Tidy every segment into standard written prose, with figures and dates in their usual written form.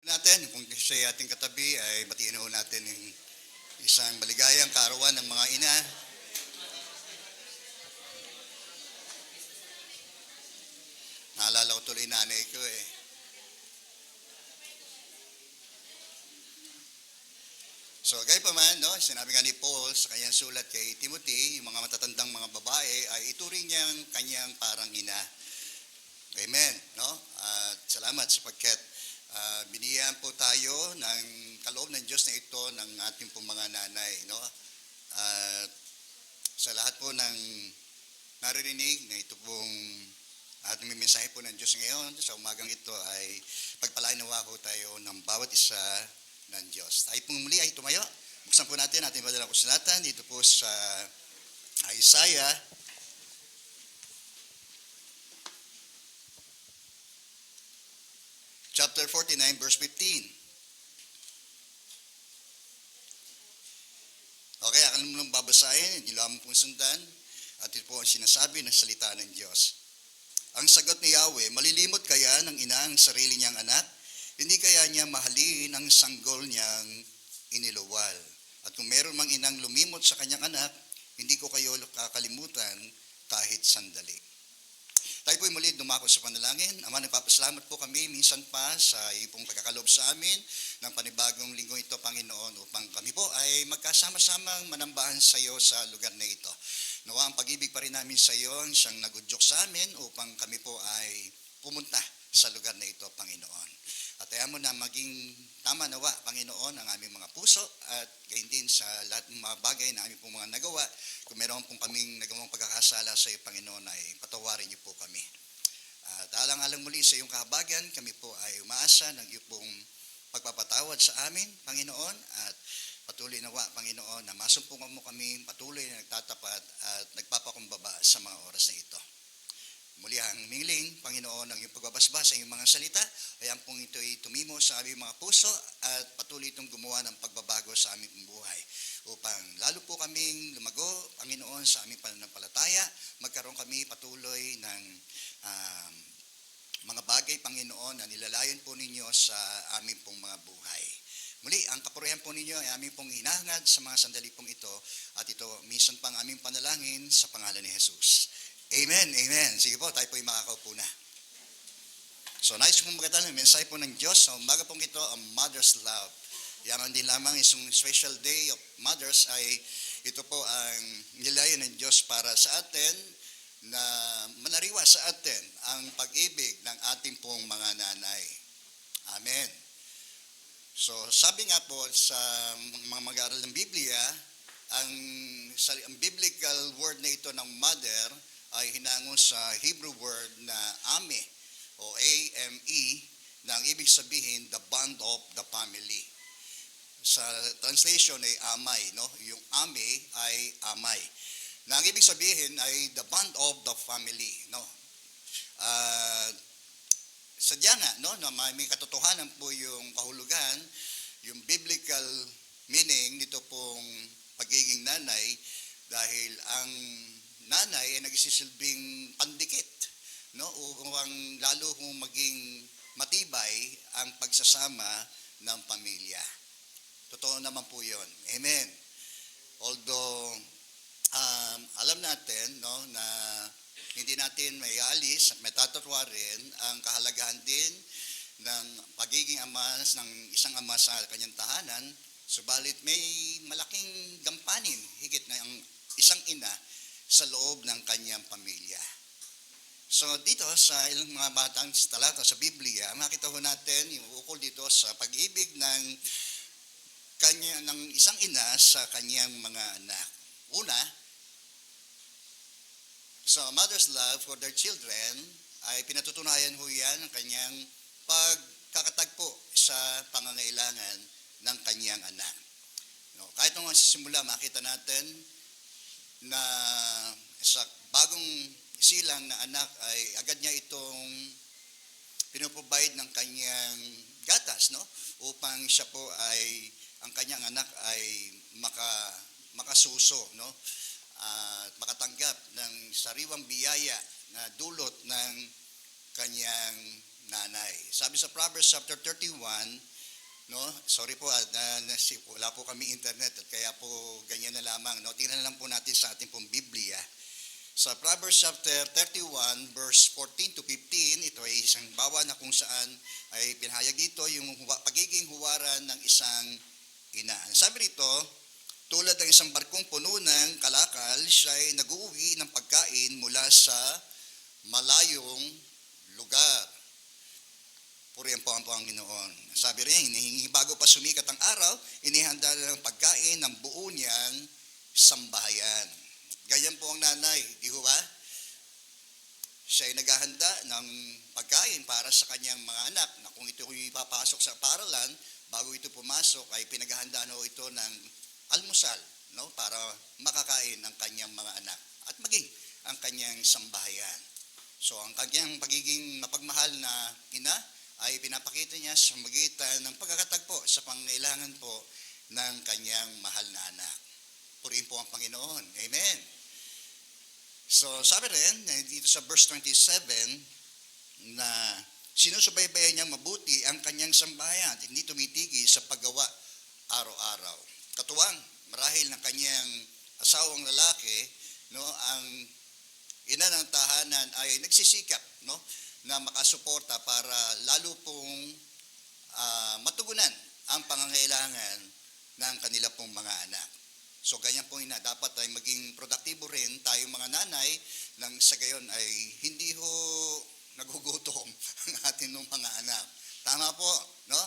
Natin, kung siya ating katabi ay batiin ho natin yung isang maligayang kaarawan ng mga ina. Naalala ko tuloy nanay ko eh. So, gaya pa man, no, sinabi nga ni Paul sa kanyang sulat kay Timothy, yung mga matatandang mga babae ay ituring niyang kanyang parang ina. Amen, no? At salamat sapagkat binigyan po tayo ng kaloob ng Diyos na ito ng ating pong mga nanay, no? At sa lahat po ng naririnig na ito pong ating mensahe po ng Diyos ngayon sa umagang ito ay pagpalain nawa ko tayo ng bawat isa ng Diyos. Tayo pong muli ay tumayo. Buksan po natin ating madalang kasulatan dito po sa Isaiah chapter 49 verse 15. Okay, akan mo lang babasahin, hindi lang pong sundan, at ito po ang sinasabi ng salita ng Diyos. Ang sagot ni Yahweh, malilimot kaya ng ina ang sarili niyang anak? Hindi kaya niya mahalin ang sanggol niyang iniluwal? At kung meron mang inang lumimot sa kanyang anak, hindi ko kayo kakalimutan kahit sandali. Tayo po'y muli dumako sa panalangin. Ama, nagpapasalamat po kami minsan pa sa iyong pagkakalob sa amin ng panibagong linggo ito, Panginoon, upang kami po ay magkasama-samang manambahan sa iyo sa lugar na ito. Nawa ang pag-ibig pa rin namin sa iyo ang siyang nagudyok sa amin upang kami po ay pumunta sa lugar na ito, Panginoon. At ayaw mo na maging tama nawa, Panginoon, ang aming mga puso at gayon din sa lahat ng mga bagay na aming pong mga nagawa. Kung meron pong kaming nagawang pagkakasala sa iyo, Panginoon, ay patawarin niyo po kami. At alang-alang muli sa iyong kahabagan, kami po ay umaasa ng iyong pong pagpapatawad sa amin, Panginoon, at patuloy nawa, Panginoon, na masumpungan mo kami patuloy na nagtatapat at nagpapakumbaba sa mga oras na ito. Muli ang humiling, Panginoon, ang iyong pagbabasba sa iyong mga salita, ayan pong ito'y tumimo sa aming mga puso at patuloy itong gumawa ng pagbabago sa aming buhay. Upang lalo po kaming lumago, Panginoon, sa aming pananampalataya, magkaroon kami patuloy ng mga bagay, Panginoon, na nilalayon po ninyo sa aming pong mga buhay. Muli, ang kapurihan po ninyo ay aming pong hinahangad sa mga sandali pong ito at ito minsan pang aming panalangin sa pangalan ni Jesus. Amen, amen. Sige po, tayo po yung makakaupo na. So, nais kong magkatala ng mensahe po ng Diyos sa umaga pong ito, ang Mother's Love. Yan din lamang isang special day of mothers ay ito po ang nilayan ng Diyos para sa atin na manariwa sa atin ang pag-ibig ng ating pong mga nanay. Amen. So, sabi nga po sa mga mag-aaral ng Biblia, ang biblical word na ito ng mother ay hinango sa Hebrew word na ame o A-M-E na ang ibig sabihin the bond of the family. Sa translation ay amay, no? Yung ame ay amay. Na ang ibig sabihin ay the bond of the family, no? Sadya nga, no, na may katotohanan po yung kahulugan, yung biblical meaning nito pong pagiging nanay dahil ang nanay ay nagsisilbing pandikit, no, upang lalo kung maging matibay ang pagsasama ng pamilya. Totoo naman po yun. Amen. Although alam natin, no, na hindi natin may alis at may tatatwarin ang kahalagahan din ng pagiging ama ng isang ama sa kanyang tahanan, subalit may malaking gampanin higit na ang isang ina sa loob ng kanyang pamilya. So dito sa ilang mga batang talata sa Biblia, makita ho natin yung ukol dito sa pag-ibig ng isang ina sa kanyang mga anak. Una, so mother's love for their children ay pinatutunayan ho yan ng kanyang pagkakatagpo sa pangangailangan ng kanyang anak. No, kahit nung simula makita natin na sa bagong silang na anak ay agad niya itong pinoprovide ng kanyang gatas, no, upang siya po ay ang kanyang anak ay makasuso, no, at makatanggap ng sariwang biyaya na dulot ng kanyang nanay. Sabi sa Proverbs chapter 31, No? Sorry po, wala po kami internet at kaya po ganyan na lamang. No? Tingnan na lang po natin sa ating pong Biblia. Sa Proverbs chapter 31, verse 14 to 15, ito ay isang bawa na kung saan ay pinahayag dito yung pagiging huwaran ng isang ina. Sabi rito, tulad ng isang barkong puno ng kalakal, siya ay nag-uuwi ng pagkain mula sa malayong lugar. Purihan po ang Panginoon. Sabi rin, bago pa sumikat ang araw, inihanda na ng pagkain ng buo niyang sambahayan. Ganyan po ang nanay, di ho ba? Siya ay naghahanda ng pagkain para sa kanyang mga anak na kung ito ay ipapasok sa paaralan, bago ito pumasok ay pinaghahanda na ito ng almusal, no? Para makakain ang kanyang mga anak at maging ang kanyang sambahayan. So ang kanyang pagiging mapagmahal na ina ay pinapakita niya sa magitan ng pagkakatagpo sa pangailangan po ng kanyang mahal na anak. Purihin po ang Panginoon. Amen. So sabi rin dito sa verse 27 na sinusubaybayan niyang mabuti ang kanyang sambahayan at hindi tumitigi sa paggawa araw-araw. Katuwang marahil ng kanyang asawang lalaki, no, ang ina ng tahanan ay nagsisikap, no, na makasuporta para lalo pong matugunan ang pangangailangan ng kanila pong mga anak. So ganyan po ina, dapat ay maging produktibo rin tayong mga nanay nang sa gayon ay hindi ho nagugutom ang ating mga anak. Tama po, no?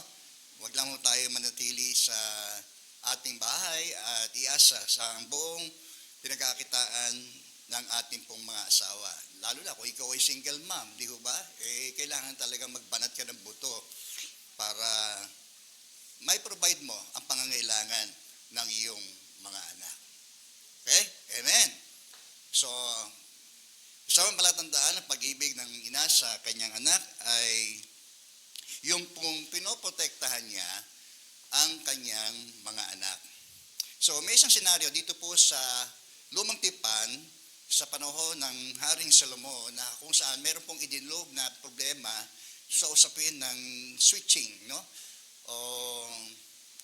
Huwag lang mo tayo manatili sa ating bahay at iasa sa buong pinagkakitaan ng ating pong mga asawa. Lalo na kung ikaw ay single mom, di ba? Kailangan talaga magbanat ka ng buto para may provide mo ang pangangailangan ng iyong mga anak. Okay? Amen. So, isang palatandaan ng pag-ibig ng ina sa kanyang anak ay yung pong pinoprotektahan niya ang kanyang mga anak. So, may isang senaryo dito po sa Lumang Tipan sa panahon ng Haring Solomon na kung saan meron pong idinulog na problema sa usapin ng switching, no? O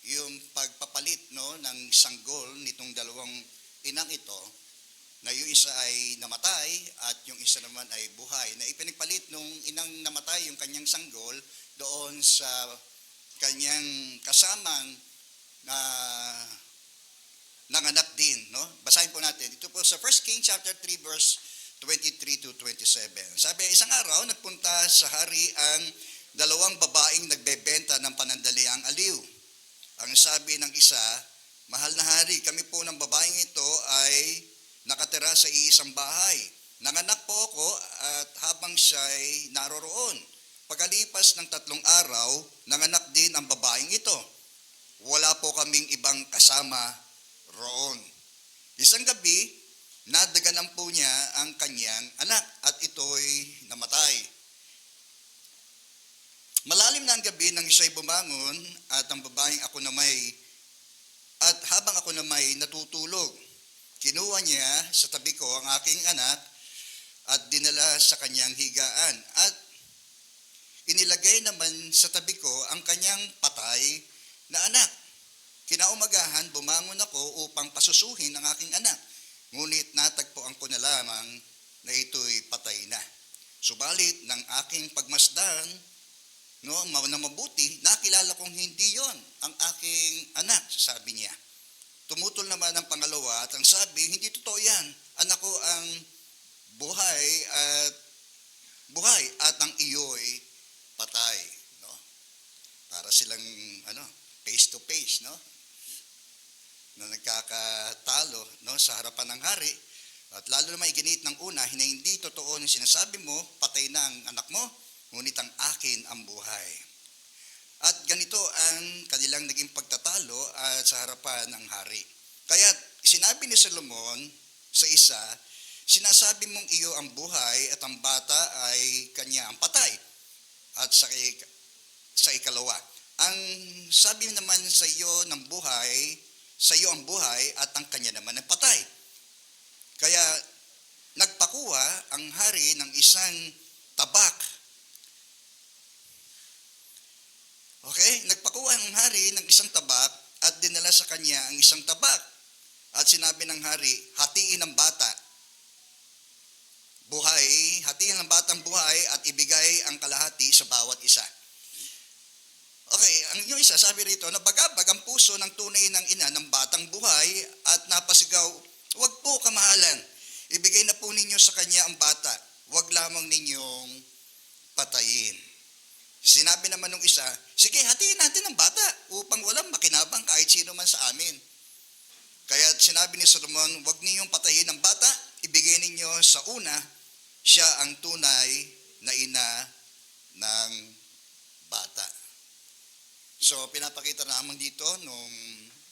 yung pagpapalit, no, ng sanggol nitong dalawang inang ito, na yung isa ay namatay at yung isa naman ay buhay, na ipinagpalit nung inang namatay yung kanyang sanggol doon sa kanyang kasamang na nanganak din, no? Basahin po natin. Ito po sa 1 Kings chapter 3 verse 23 to 27. Sabi, isang araw nagpunta sa hari ang dalawang babaeng nagbebenta ng panandaliang aliw. Ang sabi ng isa, mahal na hari, kami po ng babaeng ito ay nakatira sa iisang bahay. Nanganak po ako at habang siya'y naroroon. Pagkalipas ng 3 araw, nanganak din ang babaeng ito. Wala po kaming ibang kasama roon. Isang gabi, nadaganan po niya ang kanyang anak at ito'y namatay. Malalim na ang gabi nang siya'y bumangon at ang babaeng ako na habang ako na may natutulog, kinuha niya sa tabi ko ang aking anak at dinala sa kanyang higaan at inilagay naman sa tabi ko ang kanyang patay na anak. Kinaumagahan, bumangon ako upang pasusuhin ang aking anak. Ngunit natagpuan ko na lamang na ito'y patay na. Subalit ng aking pagmasdan, no, na mabuti, nakilala kong hindi yon ang aking anak, sabi niya. Tumutol naman ang pangalawa at ang sabi, hindi totoo yan. Anak ko ang buhay at ang iyo'y patay. No? Para silang face to face, no? Na nagkakatalo, no, sa harapan ng hari. At lalo naman iginit ng una, hindi totoo yung sinasabi mo, patay na ang anak mo, ngunit ang akin ang buhay. At ganito ang kanilang naging pagtatalo sa harapan ng hari. Kaya sinabi ni Solomon sa isa, sinasabi mong iyo ang buhay at ang bata ay kanya ang patay. At sa ikalawa, ang sabi naman sa iyo ng buhay, sa iyo ang buhay at ang kanya naman ang patay. Kaya nagpakuha ang hari ng isang tabak. Okay? Nagpakuha ang hari ng isang tabak at dinala sa kanya ang isang tabak. At sinabi ng hari, hatiin ang bata. Hatiin ang batang buhay at ibigay ang kalahati sa bawat isa. Okay, ang yung isa, sabi rito, nabagabag ang puso ng tunay ng ina ng batang buhay at napasigaw, huwag po kamahalan, ibigay na po ninyo sa kanya ang bata, huwag lamang ninyong patayin. Sinabi naman ng isa, sige, hatiin natin ang bata upang walang makinabang kahit sino man sa amin. Kaya sinabi ni Solomon, huwag ninyong patayin ang bata, ibigay ninyo sa una, siya ang tunay na ina ng bata. So, pinapakita naman dito nung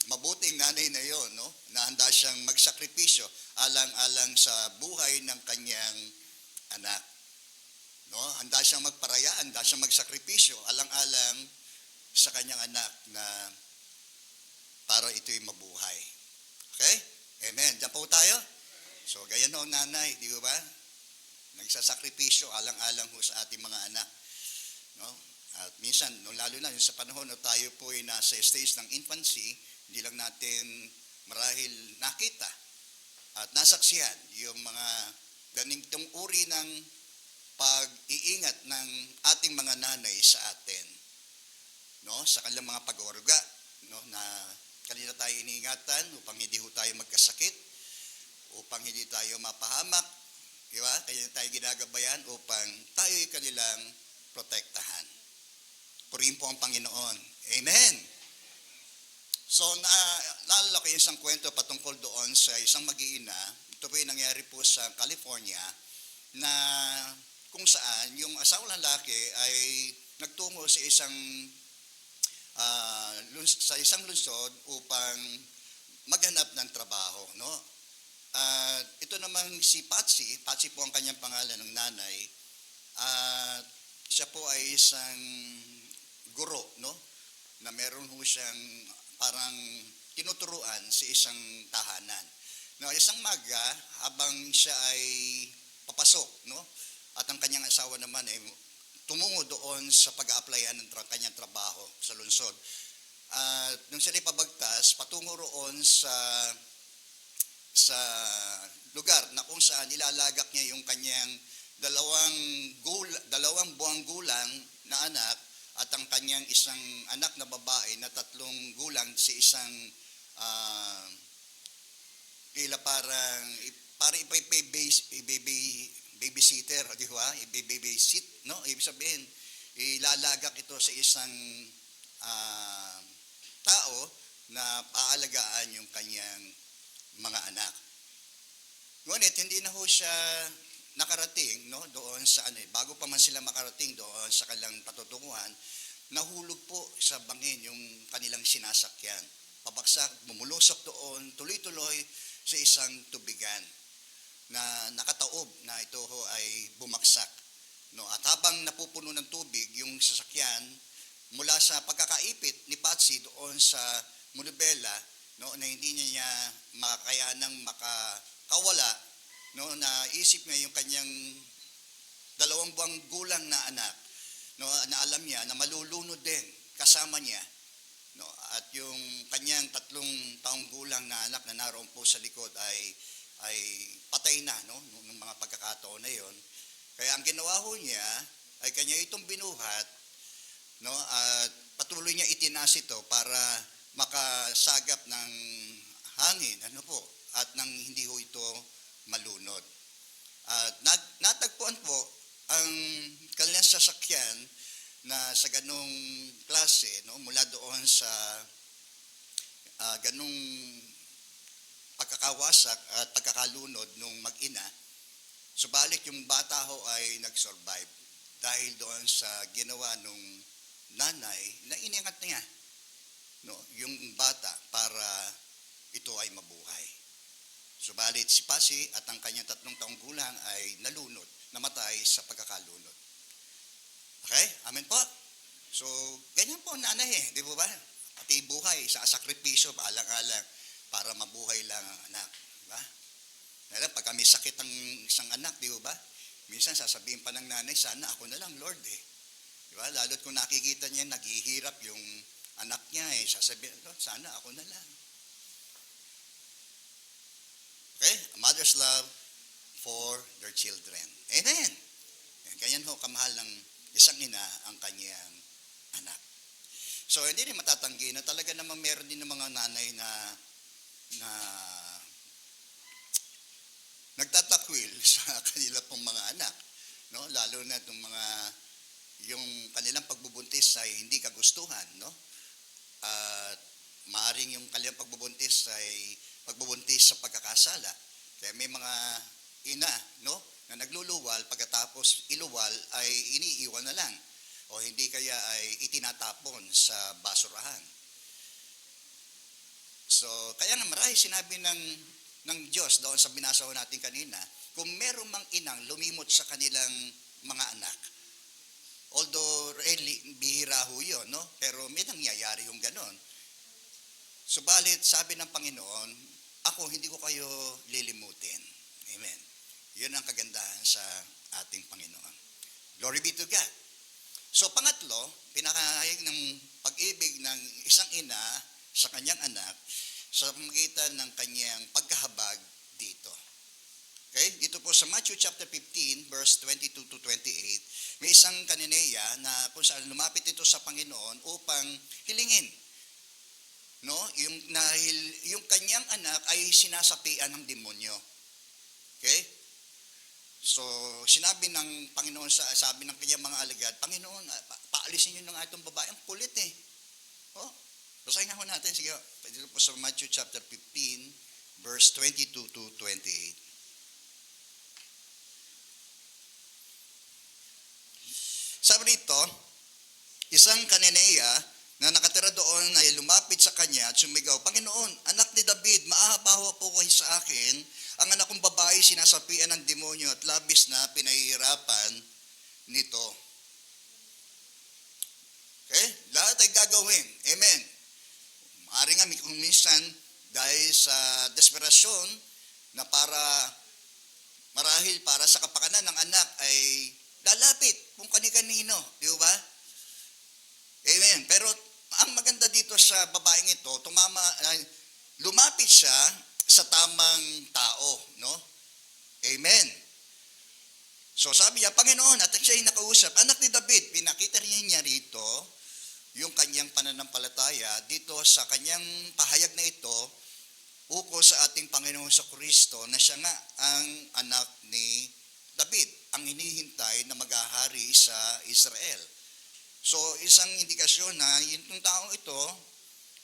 mabuting nanay na yon, no? Na handa siyang magsakripisyo alang-alang sa buhay ng kanyang anak. No? Handa siyang magparaya, handa siyang magsakripisyo alang-alang sa kanyang anak na para ito'y mabuhay. Okay? Amen. Diyan po tayo. So, ganyan ho, nanay, di ba? Nagsasakripisyo alang-alang ho sa ating mga anak. No? At minsan, lalo na sa panahon na tayo po ay nasa stage ng infancy, hindi lang natin marahil nakita at nasaksihan yung mga ganitong uri ng pag-iingat ng ating mga nanay sa atin. No? Sa kanilang mga pag-oruga, no? Na kanila tayo iniingatan upang hindi ho tayo magkasakit, upang hindi tayo mapahamak, di ba? Kaya tayo ginagabayan upang tayo kanilang protektahan. Purihin po ang Panginoon. Amen. So, naalala ko yung isang kwento patungkol doon sa isang mag-iina. Ito po yung nangyari po sa California na kung saan yung asawang lalaki ay nagtungo sa isang lungsod upang maghanap ng trabaho. No? Ito naman si Patsy po ang kanyang pangalan ng nanay. Siya po ay isang guro, no? Na meron ho siyang parang tinuturuan sa isang tahanan. No, isang maga, habang siya ay papasok, no? At ang kanyang asawa naman ay tumungo doon sa pag-a-applyan ng kanyang trabaho sa lungsod. Nung sila pabagtas, patungo roon sa lugar na kung saan ilalagak niya yung kanyang dalawang buwang gulang na anak at ang kanyang isang anak na babae na 3 gulang sa isang parang babysitter, di ba? Babysit, no? Ibig sabihin, ilalagak ito sa isang tao na paalagaan yung kanyang mga anak. Ngunit hindi na ho siya nakarating, no, doon sa bago pa man sila makarating doon sa kanilang patutunguhan, nahulog po sa bangin yung kanilang sinasakyan. Pabagsak, bumulusok doon, tuloy-tuloy sa isang tubigan na nakataob na ito ho ay bumaksak. No, at habang napupuno ng tubig yung sasakyan mula sa pagkakaipit ni Patsy doon sa Monobela, no, na hindi niya makayanan makawala, no, na isip niya yung kanyang 2 buwang gulang na anak, no, na alam niya na malulunod din kasama niya, no, at yung kanyang 3 taong gulang na anak na naroon po sa likod ay patay na, no, nung mga pagkakataon na yon. Kaya ang ginawa ho niya ay kanya itong binuhat, no, at patuloy niya itinaas ito para makasagap ng hangin, at nang hindi ho ito malunod. At natagpuan po ang kanilang sasakyan na sa ganong klase, no, mula doon sa ganong pagkakawasak at pagkakalunod nung mag-ina. Subalit yung bata ho ay nag-survive dahil doon sa ginawa nung nanay na iningat niya, no, yung bata para ito ay mabuhay. Subalit si Patsy at ang kanyang 3 taong gulang ay nalunod, namatay sa pagkakalunod. Okay? Amen po? So, ganyan po nanay di ba? Pati buhay, sa sakripisyo, paalang-alang, para mabuhay lang ang anak. Diba? Dahil pag may sakit ang isang anak, di ba? Minsan sasabihin pa ng nanay, sana ako na lang, Lord Diba? Lalo't kung nakikita niya, naghihirap yung anak niya, sasabihin, sana ako na lang. Okay? A mother's love for their children. Amen. Ganyan ho, kamahal ng isang ina ang kanyang anak. So, hindi rin matatanggi na talaga naman meron din ng mga nanay na nagtatakwil sa kanila pong mga anak. No? Lalo na itong yung kanilang pagbubuntis ay hindi kagustuhan. No? At maaring yung kanilang pagbubuntis ay pagbubuntis sa pagkakasala. Kaya may mga ina, no, na nagluluwal, pagkatapos iluwal ay iniiwan na lang. O hindi kaya ay itinatapon sa basurahan. So, kaya nga marahil sinabi ng Diyos doon sa binasa ko natin kanina, kung meron mang inang lumimot sa kanilang mga anak, although bihira ho yun, no? Pero may nangyayari yung ganon. Subalit, sabi ng Panginoon, ako hindi ko kayo lilimutin. Amen. Yun ang kagandahan sa ating Panginoon. Glory be to God. So, pangatlo, pinakahayag ng pag-ibig ng isang ina sa kanyang anak sa pamamagitan ng kanyang pagkahabag dito. Okay? Dito po sa Matthew chapter 15, verse 22 to 28, may isang kanineya na kung saan lumapit ito sa Panginoon upang hilingin. No? Yung kanyang anak ay sinasapian ng demonyo. Okay? So, sinabi ng Panginoon, sabi ng kanyang mga alagad, Panginoon, paalisin niyo ng atong babae, ang kulit Oh, basahin nga ho natin, sige, dito po sa Matthew chapter 15, verse 22 to 28. Sabi rito, isang kanineya na nakatira doon ay lumapit sa kanya at sumigaw, Panginoon, anak ni David, maahabawa po kayo sa akin. Ang anak kong babae sinasapian ng demonyo at labis na pinahihirapan nito. Okay? Lahat ay gagawin. Amen. Maaari nga kung minsan dahil sa desperasyon na marahil para sa kapakanan ng anak ay lalapit kung kani-kanino. Di ba? Amen. Pero ang maganda dito sa babaeng ito, lumapit siya sa tamang tao, no? Amen. So sabi niya, Panginoon, at siya ay nakausap, anak ni David, pinakita rin niya rito yung kanyang pananampalataya dito sa kanyang pahayag na ito ukol sa ating Panginoon sa Kristo na siya nga ang anak ni David, ang hinihintay na maghahari sa Israel. So isang indikasyon na yung taong ito,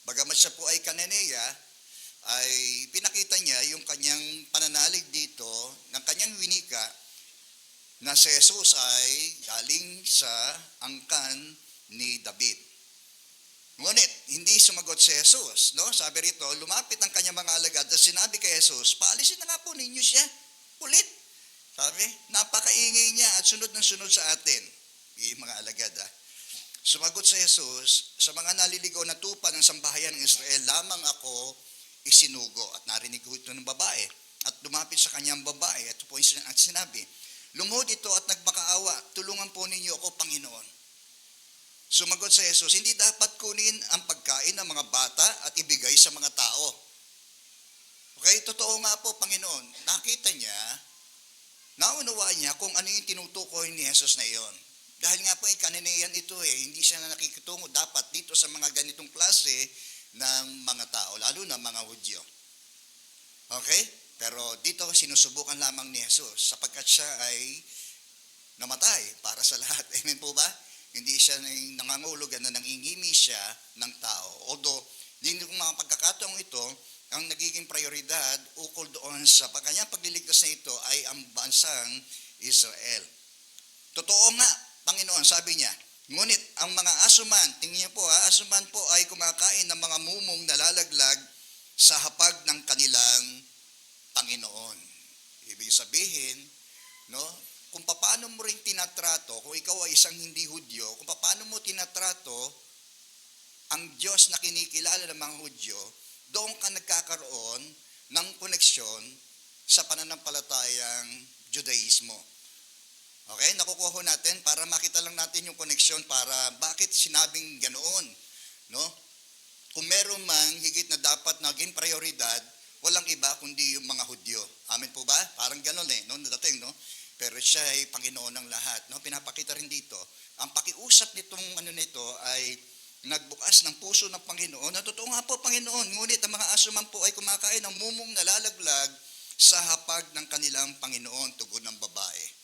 bagamat siya po ay kanineya, ay pinakita niya yung kanyang pananalig dito ng kanyang winika na si Jesus ay galing sa angkan ni David. Ngunit, hindi sumagot si Jesus. No? Sabi rito, lumapit ang kanyang mga alagad at sinabi kay Jesus, paalisin na nga po ninyo siya. Kulit. Sabi, napakaingay niya at sunod ng sunod sa atin. Yung mga alagad. Sumagot si Jesus, sa mga naliligaw na tupa ng sambahayan ng Israel, lamang ako isinugo. At narinig ko ito ng babae. At lumapit sa kanyang babae. At ito po ang sinabi, lumuhod ito at nagmakaawa. Tulungan po ninyo ako, Panginoon. Sumagot si Jesus, hindi dapat kunin ang pagkain ng mga bata at ibigay sa mga tao. Okay, totoo nga po, Panginoon. Nakita niya, naunawaan niya kung ano yung tinutukoy ni Jesus na iyon. Dahil nga po, kanineyan ito hindi siya na nakikitungo dapat dito sa mga ganitong klase ng mga tao, lalo na mga Hudyo. Okay? Pero dito sinusubukan lamang ni Jesus sapagkat siya ay namatay para sa lahat. Amen po ba? Hindi siya nangangulugan na nangingimi siya ng tao. Although, din kung mga pagkakataong ito, ang nagiging prioridad ukol doon sa kanyang pagliligtas na ito ay ang bansang Israel. Totoo nga, Panginoon, sabi niya, ngunit ang mga asuman, tingnan niyo po asuman po ay kumakain ng mga mumong nalalaglag sa hapag ng kanilang Panginoon. Ibig sabihin, no, kung paano mo rin tinatrato, kung ikaw ay isang hindi Hudyo, kung paano mo tinatrato ang Diyos na kinikilala ng mga Hudyo, doon ka nagkakaroon ng koneksyon sa pananampalatayang Judaismo. Okay, nakukuha ho natin para makita lang natin yung connection para bakit sinabing ganoon, no? Kung meron mang higit na dapat naging prioridad, walang iba kundi yung mga Hudyo. Amen po ba? Parang ganoon no, nadating, no? Pero siya ay Panginoon ng lahat, no? Pinapakita rin dito. Ang pakiusap nitong nito ay nagbukas ng puso ng Panginoon. Totoo nga po, Panginoon, ngunit ang mga aso man po ay kumakain ng mumong nalalaglag sa hapag ng kanilang Panginoon, tugon ng babae.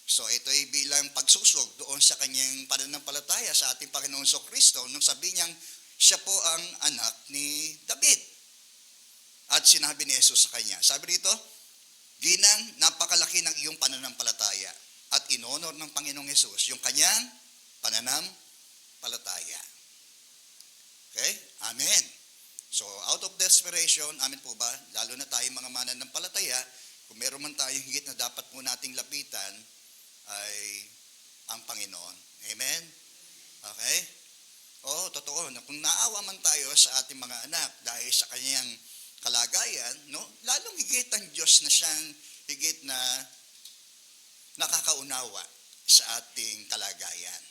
So ito ay bilang pagsusog doon sa kanyang pananampalataya sa ating Panginoon Kristo nung sabi niyang siya po ang anak ni David. At sinabi ni Jesus sa kanya, sabi rito, Ginang, napakalaki ng iyong pananampalataya at inonor ng Panginoong Jesus yung kanyang pananampalataya. Okay? Amen. So out of desperation, amen po ba, lalo na tayo mga mananampalataya, kung meron man tayong higit na dapat po nating lapitan, ay ang Panginoon. Amen? Okay? Oo, totoo. Kung naawa man tayo sa ating mga anak dahil sa kanyang kalagayan, no? Lalong higit ang Diyos na siyang higit na nakakaunawa sa ating kalagayan.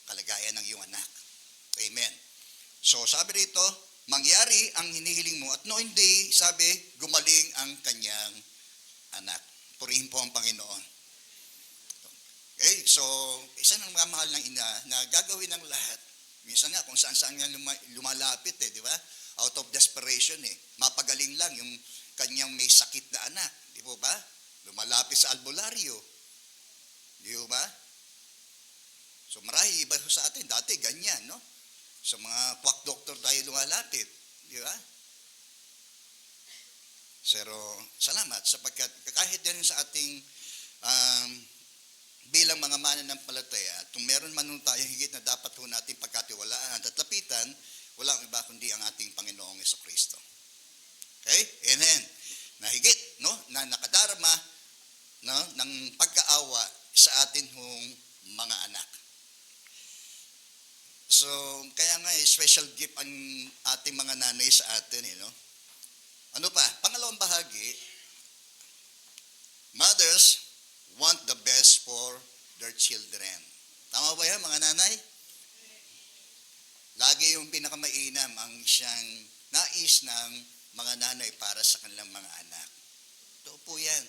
Kalagayan ng iyong anak. Amen. So, sabi rito, mangyari ang hinihiling mo at no hindi, sabi, gumaling ang kanyang anak. Purihin po ang Panginoon. Okay, so isa ng mga mahal ng ina na gagawin ng lahat. Minsan nga kung saan-saan nga lumalapit di ba? Out of desperation Mapagaling lang yung kanyang may sakit na anak, di po ba? Lumalapit sa albularyo. Di po ba? So marahil iba sa atin, dati ganyan, no? Sa mga quack doctor tayo lumalapit, di ba? Pero salamat sapagkat kahit din sa ating bilang mga mananampalataya, kung meron man tayo higit na dapat po natin pagkatiwalaan at lapitan, walang iba kundi ang ating Panginoong Kristo. Okay? Amen. Na higit, no? Na nakadarama, no? Ng pagkaawa sa atin hong mga anak. So, kaya nga special gift ang ating mga nanay sa atin, no? Ano pa? Pangalawang bahagi, mothers want the best for their children. Tama ba yan, mga nanay? Lagi yung pinakamainam ang siyang nais ng mga nanay para sa kanilang mga anak. Ito po yan.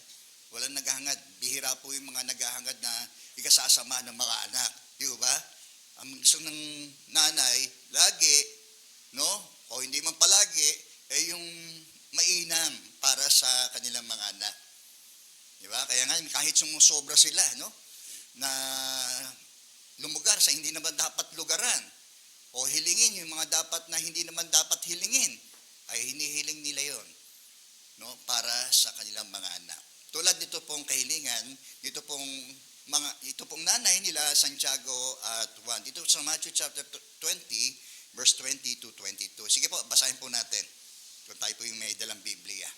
Walang naghahangad. Bihira po yung mga naghahangad na ikasasama ng mga anak. Di ba? Ang gusto ng nanay, lagi, no? O hindi man palagi, yung mainam para sa kanilang mga anak. Diba? Kaya nga kahit sumusobra sila, no? Na lumugar sa hindi naman dapat lugaran o hilingin yung mga dapat na hindi naman dapat hilingin, ay hinihiling nila yon, no? Para sa kanilang mga anak. Tulad nito pong kahilingan, ito pong nanay nila Santiago at Juan. Dito sa Matthew chapter 20, verse 20 to 22. Sige po, basahin po natin. Kung tayo po yung may dalang Biblia.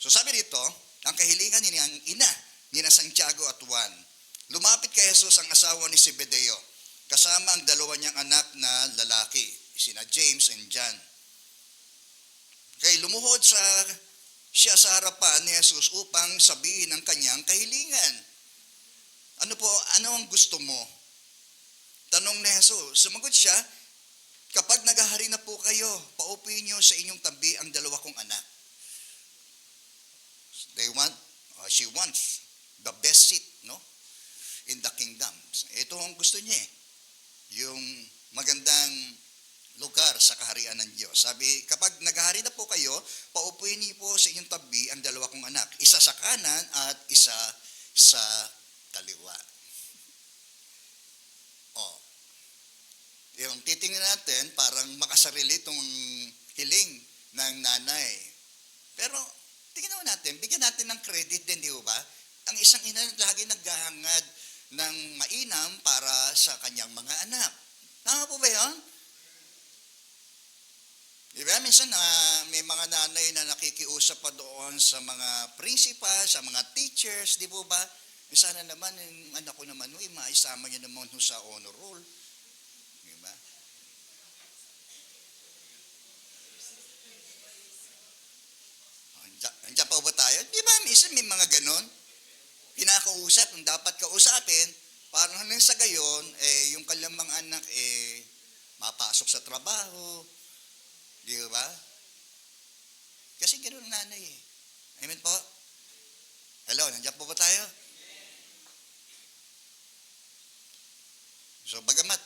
So sabi dito, ang kahilingan ni ang ina ni na Santiago at Juan. Lumapit kay Jesus ang asawa ni Zebedeo, kasama ang dalawa niyang anak na lalaki, sina James and John. Kaya lumuhod siya sa harapan ni Jesus upang sabihin ang kanyang kahilingan. Ano ang gusto mo? Tanong ni Jesus. Sumagot siya, kapag naghahari na po kayo, paupuin niyo sa inyong tabi ang dalawa kong anak. She wants the best seat, no? In the kingdom. Ito ang gusto niya yung magandang lugar sa kaharian ng Diyos. Sabi, kapag naghahari na po kayo, paupuin niyo po sa inyong tabi ang dalawa kong anak. Isa sa kanan at isa sa kaliwa. Yung titingnan natin, parang makasarili itong hiling ng nanay. Pero, tingnan natin, bigyan natin ng credit din, di ba? Ang isang ina lagi naghahangad ng mainam para sa kanyang mga anak. Tama po ba yun? Di ba? Minsan may mga nanay na nakikiusap pa doon sa mga principal, sa mga teachers, di po ba? Sana naman, yung anak ko naman, maisama niya naman sa honor roll. Di ba? Andiyan pa ba tayo? Di ba? Minsan may mga ganon. kinakausap, yung dapat kausapin, parang nang sa gayon, yung kanilang mga anak, mapasok sa trabaho, di ba? Kasi gano'n ang nanay eh. Amen po? Hello, nandiyan po ba tayo? So, bagamat,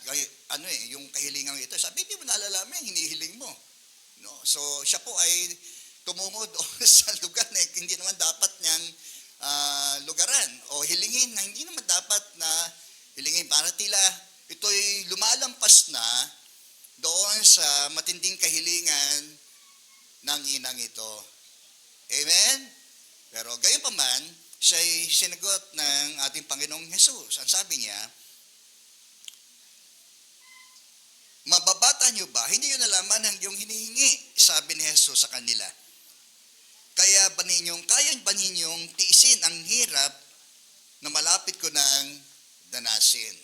yung kahilingan ito, sabi, hindi mo naalalaman, hinihiling mo. No? So, siya po ay tumungo doon sa lugar na hindi naman dapat niyang lugaran o hilingin na hindi naman dapat na hilingin. Para tila ito'y lumalampas na doon sa matinding kahilingan ng inang ito. Amen? Pero gayon pa man, siya'y sinagot ng ating Panginoong Hesus. Ang sabi niya, mababata niyo ba? Hindi niyo nalaman ang iyong hinihingi, sabi ni Jesus sa kanila. Kaya kaya ba ninyong tiisin ang hirap na malapit ko nang danasin?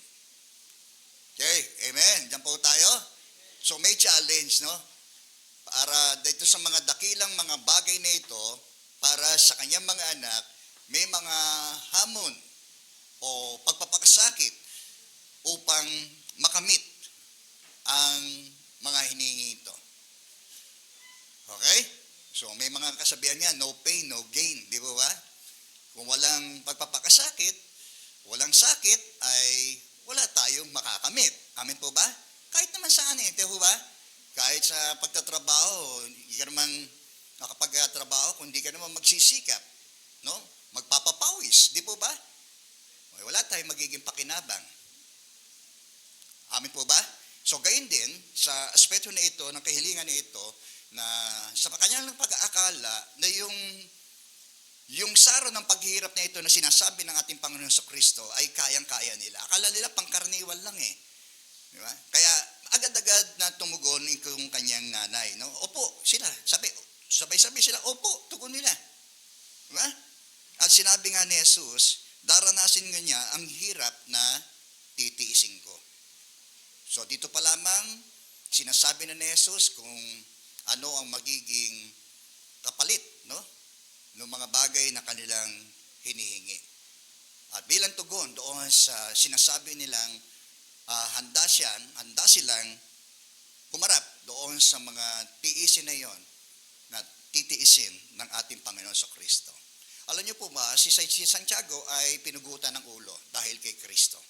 Okay, amen. Diyan po tayo. So may challenge, no? Para dito sa mga dakilang mga bagay na ito, para sa kanyang mga anak, may mga hamon o pagpapakasakit upang makamit ang mga hinihingi ito. Okay? So may mga kasabihan niya, no pain, no gain. Di ba? Kung walang pagpapakasakit, walang sakit, ay wala tayong makakamit. Amen po ba? Kahit naman saan di ba? Kahit sa pagtatrabaho, hindi ka naman nakapagtrabaho kung hindi ka naman magsisikap. No? Magpapapawis. Di po ba? Wala tayong magiging pakinabang. Amen po ba? So gayon din, sa aspeto na ito, ng kahilingan na ito, na sa kanyang pag-aakala na yung saro ng paghihirap na ito na sinasabi ng ating Panginoon sa Kristo ay kayang-kaya nila. Akala nila pangkaraniwan lang eh. Di ba? Kaya agad-agad na tumugon yung kanyang nanay. No? Opo, sila. Sabay-sabay sila, opo, tugon nila. Di ba? At sinabi nga ni Jesus, daranasin nga niya ang hirap na titiisin ko. So dito pa lamang, sinasabi na ni Jesus kung ano ang magiging kapalit, no? Ng mga bagay na kanilang hinihingi. At bilang tugon doon sa sinasabi nilang handa silang humarap doon sa mga tiisin na yon na titiisin ng ating Panginoon sa Kristo. Alam niyo po ba, si Santiago ay pinugutan ng ulo dahil kay Kristo.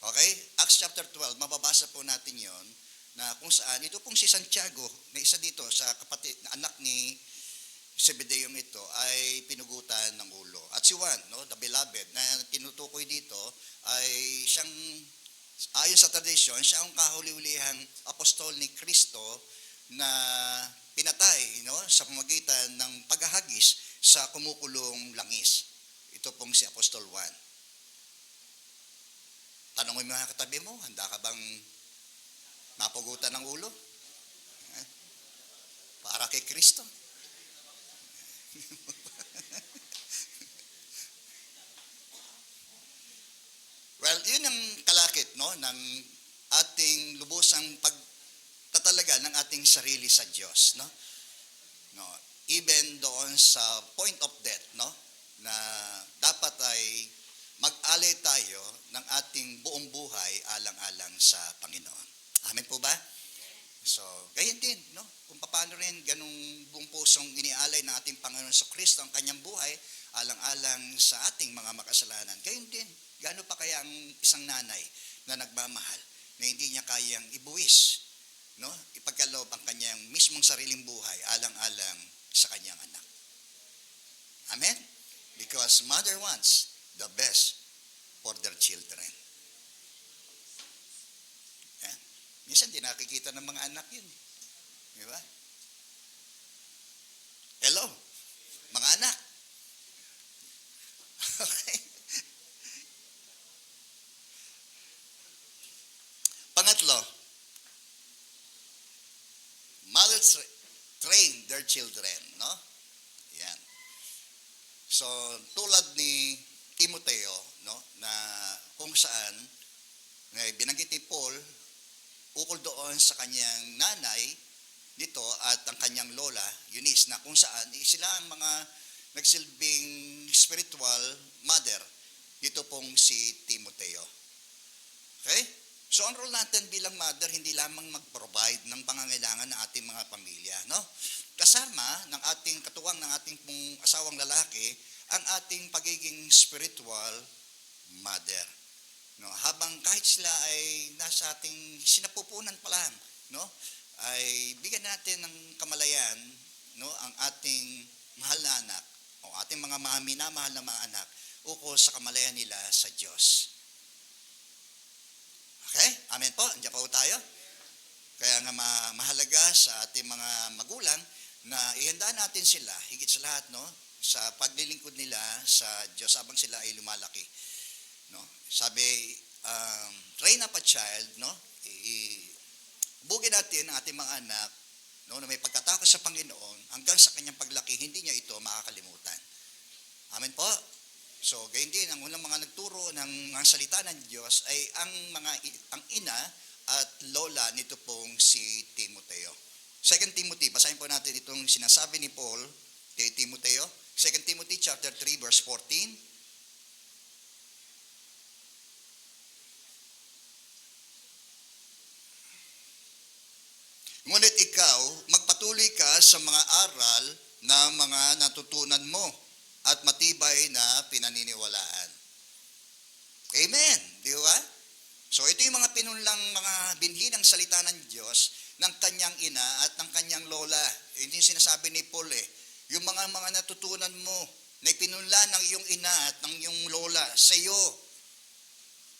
Okay? Acts chapter 12, mababasa po natin yon na kung saan, ito pong si Santiago, na isa dito sa kapatid, anak ni Zebedeong ito, ay pinugutan ng ulo. At si Juan, no, the beloved, na tinutukoy dito, ay siyang, ayon sa tradisyon, siya ang kahuli-hulihang apostol ni Kristo na pinatay, no, sa pamagitan ng paghahagis sa kumukulong langis. Ito pong si Apostol Juan. Tanong mo yung mga katabi mo, handa ka bang mapugutan ng ulo? Para kay Kristo. Well, yun ang kalakit, no, ng ating lubusang pagtatalaga ng ating sarili sa Diyos, no? No, even doon sa point of death, no, na dapat ay mag-alay tayo ng ating buong buhay alang-alang sa Panginoon. Amen po ba? So, gayon din, no? Kung paano rin ganung buong pusong inialay ng ating Panginoon sa Kristo ang kanyang buhay alang-alang sa ating mga makasalanan. Gayon din, gaano pa kaya ang isang nanay na nagmamahal na hindi niya kayang ibuwis, no? Ipagkaloob ang kanyang mismong sariling buhay alang-alang sa kanyang anak. Amen? Because mother wants the best for their children. Yan. Minsan di nakikita ng mga anak yun. Di ba? Hello, mga anak. Okay. Pangatlo, mothers train their children, no? Yan. So, tulad ni Timoteo, no, na kung saan binanggit ni Paul ukol doon sa kanyang nanay nito at ang kanyang lola, Eunice, na kung saan sila ang mga nagsilbing spiritual mother. Dito pong si Timoteo. Okay? So ang role natin bilang mother, hindi lamang mag-provide ng pangangailangan ng ating mga pamilya. No? Kasama ng ating katuwang ng ating pong asawang lalaki, ang ating pagiging spiritual mother. No? Habang kahit sila ay nasa ating sinapupunan pa lang, no? Ay bigyan natin ng kamalayan, no? Ang ating mahal na anak, o ating mga minamahal na mga anak, ukol sa kamalayan nila sa Diyos. Okay? Amen po. Andiyan po tayo. Kaya nga mahalaga sa ating mga magulang na ihanda natin sila, higit sa lahat, no? Sa paglilingkod nila sa Diyos habang sila ay lumalaki. No? Sabi, train up a child, no? Bugin natin ang ating mga anak, no, na may pagkatakot sa Panginoon hanggang sa kanyang paglaki, hindi niya ito makakalimutan. Amen po. So, gayon din, ang unang mga nagturo ng mga salita ng Diyos ay ang ina at lola nito pong si Timoteo. 2 Timothy, basahin po natin itong sinasabi ni Paul kay Timoteo. 2 Timothy chapter 3 verse 14. Ngunit ikaw, magpatuloy ka sa mga aral na mga natutunan mo at matibay na pinaniniwalaan. Amen. Di ba? So ito yung mga pinunlang mga binhi ng salita ng Diyos ng kanyang ina at ng kanyang lola. Ito yung sinasabi ni Paul yung mga natutunan mo na ipinunla ng iyong ina at ng iyong lola sa iyo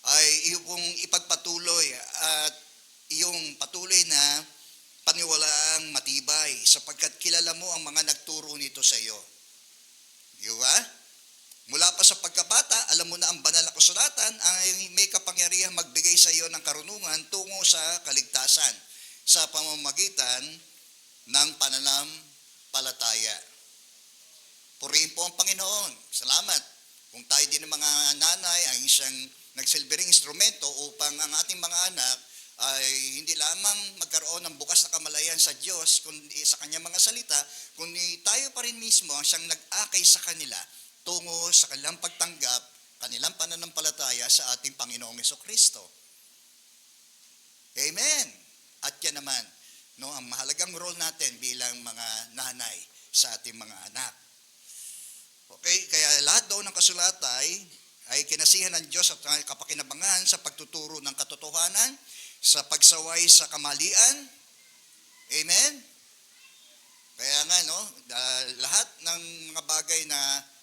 ay iyong ipagpatuloy at iyong patuloy na paniwalaang matibay sapagkat kilala mo ang mga nagturo nito sa iyo. Di ba? Mula pa sa pagkabata, alam mo na ang banal na kasulatan ay may kapangyarihang magbigay sa iyo ng karunungan tungo sa kaligtasan sa pamamagitan ng pananampalataya. Purihin po ang Panginoon. Salamat. Kung tayo din ng mga nanay ay isang nagsilbing instrumento upang ang ating mga anak ay hindi lamang magkaroon ng bukas na kamalayan sa Diyos kundi sa kanyang mga salita, kundi tayo pa rin mismo ang siyang nag-akay sa kanila tungo sa kanilang pagtanggap, kanilang pananampalataya sa ating Panginoong Jesucristo. Amen. At yan naman, no, ang mahalagang role natin bilang mga nanay sa ating mga anak. Okay, kaya lahat daw ng kasulatay ay kinasihan ng Diyos at kapakinabangan sa pagtuturo ng katotohanan, sa pagsaway sa kamalian. Amen? Kaya nga, no, lahat ng mga bagay na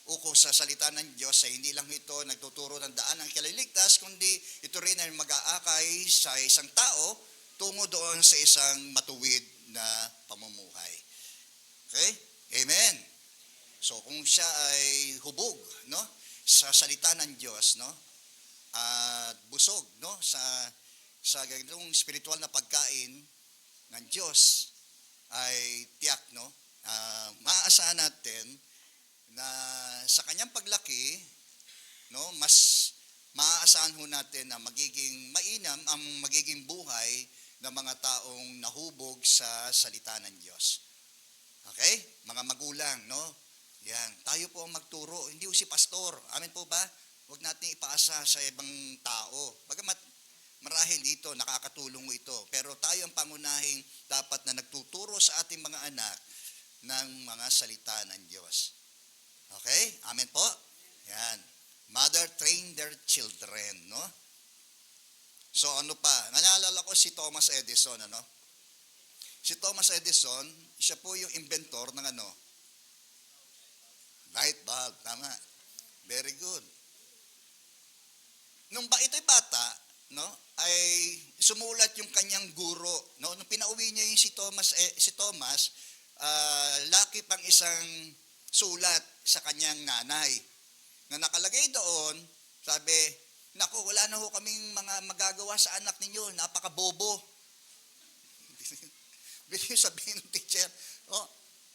ukol sa salita ng Diyos ay hindi lang ito nagtuturo ng daan ng kaliligtas, kundi ito rin ay mag-aakay sa isang tao tungo doon sa isang matuwid na pamumuhay. Okay? Amen? So, kung siya ay hubog, no, sa salita ng Diyos, no, at busog, no, sa ganitong spiritual na pagkain ng Diyos ay tiyak, no, maaasahan natin na sa kanyang paglaki, no, mas maaasahan ho natin na magiging mainam ang magiging buhay ng mga taong nahubog sa salita ng Diyos. Okay? Mga magulang, no? Yan, tayo po ang magturo, hindi po si pastor. Amen po ba? Huwag natin ipaasa sa ibang tao. Bagamat marahil dito, nakakatulong mo ito. Pero tayo ang pangunahing dapat na nagtuturo sa ating mga anak ng mga salita ng Diyos. Okay? Amen po? Yan. Mother train their children, no? So ano pa? Naalala ko si Thomas Edison, ano? Si Thomas Edison, siya po yung inventor ng ano? Light bulb, tama. Very good. Nung ito'y bata, no, ay sumulat yung kanyang guro, no, nung pinauwi niya yung si Thomas, laki pang isang sulat sa kanyang nanay. Na nakalagay doon, sabi, naku, wala na ho kaming mga magagawa sa anak ninyo, napakabobo. Bili sabihin ng teacher,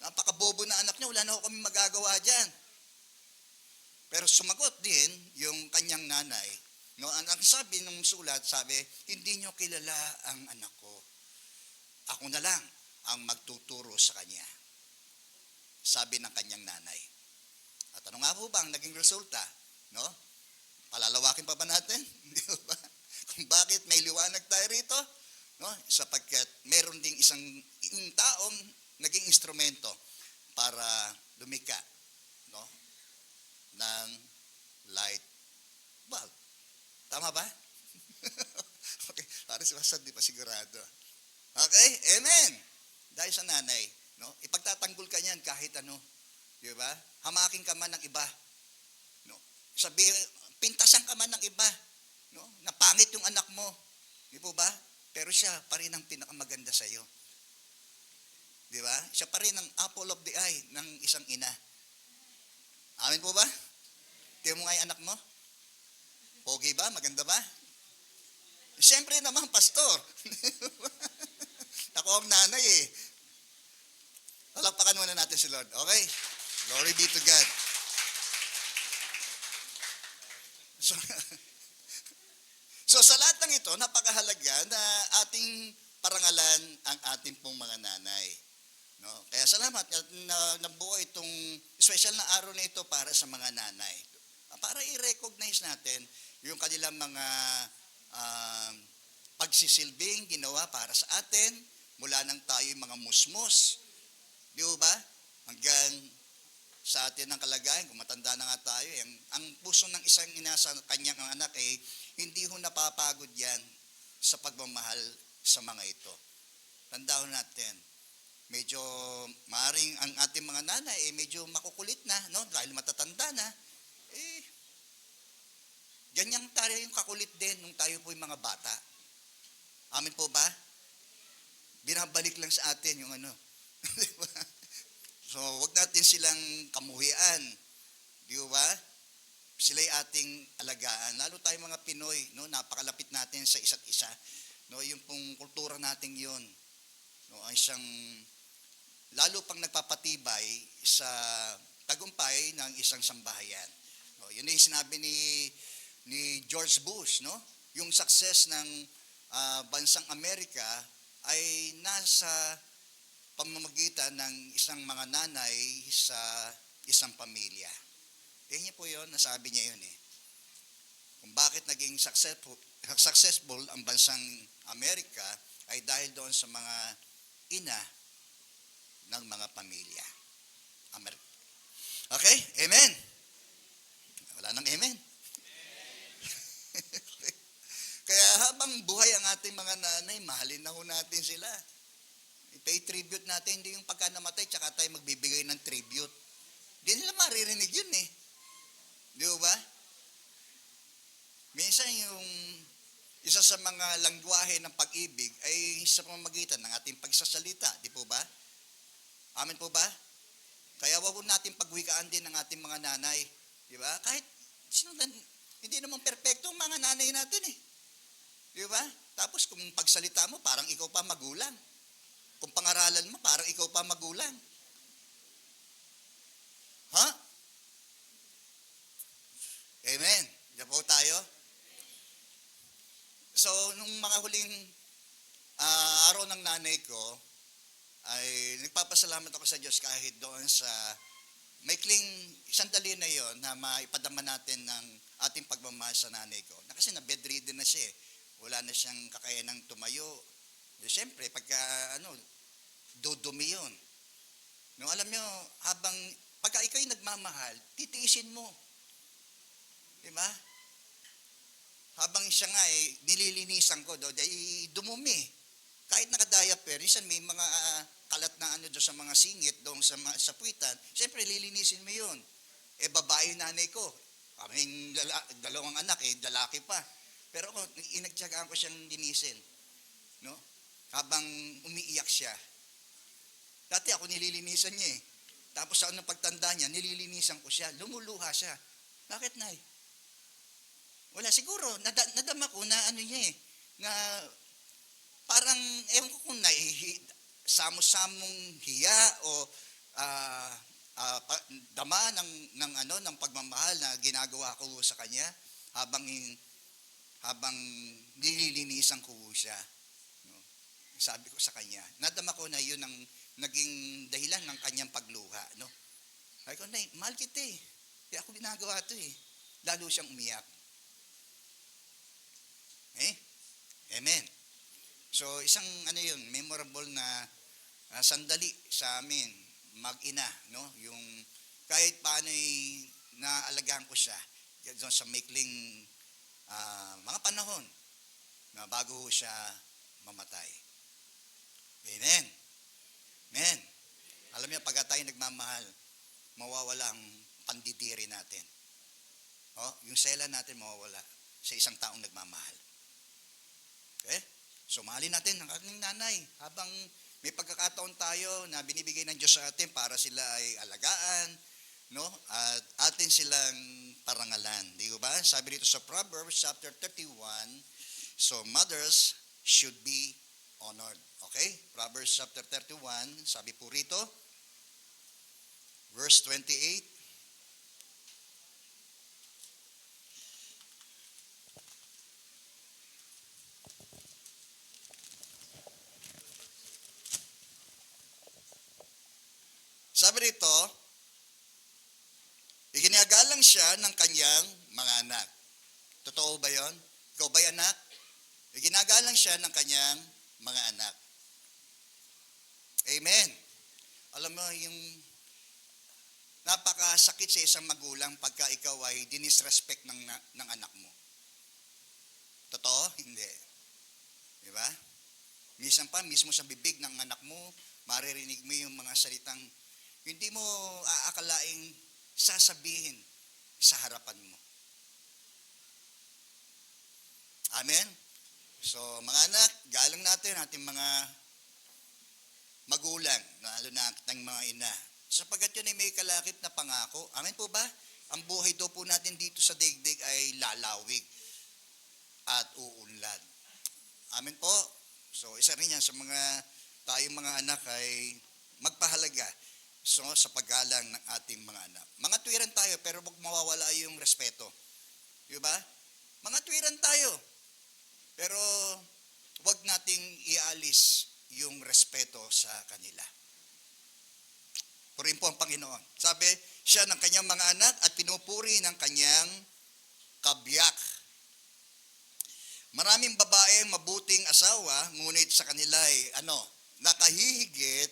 napakabobo na anak niyo, wala na ho kaming magagawa dyan. Pero sumagot din yung kanyang nanay. No, ang sabi ng sulat, sabi, hindi nyo kilala ang anak ko. Ako na lang ang magtuturo sa kanya. Sabi ng kanyang nanay. At ano nga po ba ang naging resulta? No? Palalawakin pa ba natin? Di ba? Kung bakit may liwanag tayo rito? No? Sapagkat meron ding isang taong naging instrumento para lumika, no? Ng light bulb. Tama ba? Okay, para si Pastor, di pa sigurado. Okay, amen. Dahil sa nanay, no? Ipagtatanggol ka niyan kahit ano, di ba? Hamakin ka man ng iba, no? Pintasan ka man ng iba, no? Napangit yung anak mo, di po ba? Pero siya pa rin ang pinakamaganda sa iyo. Di ba? Siya pa rin ang apple of the eye ng isang ina. Amen po ba? Tingnan mo nga yung anak mo. Pogi ba? Maganda ba? Siyempre naman, pastor. Ako ang nanay eh. Palakpakan muna natin si Lord. Okay? Glory be to God. So sa lahat ng ito, napakahalaga na ating parangalan ang ating pong mga nanay. No? Kaya salamat at nabuo itong special na araw na ito para sa mga nanay. Para i-recognize natin yung kanilang mga pagsisilbing ginawa para sa atin mula nang tayo mga musmos. Di ba? Hanggang sa atin ang kalagayan, kung matanda na nga tayo, ang puso ng isang ina sa kanyang anak hindi ho napapagod yan sa pagmamahal sa mga ito. Tandaan natin, medyo maaring ang ating mga nanay medyo makukulit na, no? Dahil matatanda na, ganyan tayo yung kakulit din nung tayo po yung mga bata. Amin po ba? Binabalik lang sa atin yung ano. So, wag natin silang kamuhian. Di ba? Sila'y ating alagaan. Lalo tayo mga Pinoy, no? Napakalapit natin sa isa't isa. No? Yung pong kultura natin yun. No? Ang isang, lalo pang nagpapatibay sa tagumpay ng isang sambahayan. No? Yun yung sinabi ni George Bush, no? Yung success ng bansang Amerika ay nasa pamamagitan ng isang mga nanay sa isang pamilya. Tingnan niyo po yun, nasabi niya yun eh. Kung bakit naging successful ang bansang Amerika ay dahil doon sa mga ina ng mga pamilya. Okay? Amen? Wala nang amen. Kaya habang buhay ang ating mga nanay, mahalin na ho natin sila. I-pay tribute natin, hindi yung pagka namatay, tsaka tayo magbibigay ng tribute. Hindi nila maririnig yun eh. Di ba? Minsan yung isa sa mga langwahe ng pag-ibig ay sa pamamagitan ng ating pagsasalita. Di po ba? Amen po ba? Kaya wag natin pagwikaan din ng ating mga nanay. Di ba? Kahit hindi naman perpekto ang mga nanay natin eh. Di ba? Tapos kung pagsalita mo, parang ikaw pa magulang. Kung pangaralan mo, parang ikaw pa magulang. Ha? Amen. Diyan po tayo. So, nung mga huling araw ng nanay ko, ay nagpapasalamat ako sa Diyos kahit doon sa maikling sandali na yon na maipadama natin ng ating pagmamahal sa nanay ko. Na kasi na bedridden na siya eh. Wala na siyang kakayanang tumayo. Siyempre, pagka dudumi yun. No, alam nyo, pagka ikaw'y nagmamahal, titiisin mo. Diba? Habang siya nga nililinisan ko, dahil dumumi. Kahit naka-diaper, minsan may mga kalat na doon sa mga singit, doon sa puwitan, siyempre lilinisin mo yun. Babae nanay ko. Kaming dalawang anak, lalaki pa. Pero ako, inagtsagaan ko siyang linisin. No? Habang umiiyak siya. Dati ako nililinisan niya eh. Tapos sa anong pagtanda niya, nililinisan ko siya. Lumuluha siya. Bakit, Nay? Wala, siguro. Nadama ko na niya eh. Na parang, ewan ko kung samo-samong hiya o dama ng pagmamahal na ginagawa ko sa kanya habang nililinisan ko siya. No? Sabi ko sa kanya, nadama ko na yun ang naging dahilan ng kanyang pagluha. No? Sabi ko, Nay, mahal kita eh. Kaya ako ginagawa ito eh. Lalo siyang umiyak. Eh? Amen. So, isang memorable na sandali sa amin, mag-ina, no? Yung kahit paano'y naalagaan ko siya doon sa maikling mga panahon na bago siya mamatay. Amen. Amen. Alam niyo, pagka tayo nagmamahal, mawawala ang pandidiri natin. Yung sela natin mawawala sa isang taong nagmamahal. Okay? So, mahalin natin ang ating nanay habang may pagkakataon tayo na binibigay ng Diyos sa atin para sila ay alagaan, no? At atin silang parangalan. Di ba? Sabi dito sa Proverbs chapter 31, so mothers should be honored. Okay? Proverbs chapter 31, sabi po rito, verse 28, sabi rito, iginagalang siya ng kanyang mga anak. Totoo ba yon? Ikaw ba'y anak? Iginagalang siya ng kanyang mga anak. Amen. Alam mo, yung napakasakit sa isang magulang pagka ikaw ay dinisrespect ng anak mo. Totoo? Hindi. Di ba? Minsan pa, mismo sa bibig ng anak mo, maririnig mo yung mga salitang hindi mo aakalaing sasabihin sa harapan mo. Amen? So, mga anak, galang natin ating mga magulang, lalo na ating mga ina. Sapagkat yun ay may kalakip na pangako. Amen po ba? Ang buhay daw po natin dito sa daigdig ay lalawig at uunlad. Amen po? So, isa rin yan sa tayong mga anak ay magpahalaga sa paggalang ng ating mga anak. Mga tuwiran tayo, pero huwag mawawala yung respeto. Di ba? Mga tuwiran tayo, pero huwag nating ialis yung respeto sa kanila. Purihin po ang Panginoon. Sabi, siya ng kanyang mga anak at pinupuri ng kanyang kabiyak. Maraming babae mabuting asawa, ngunit sa kanila ay nakahihigit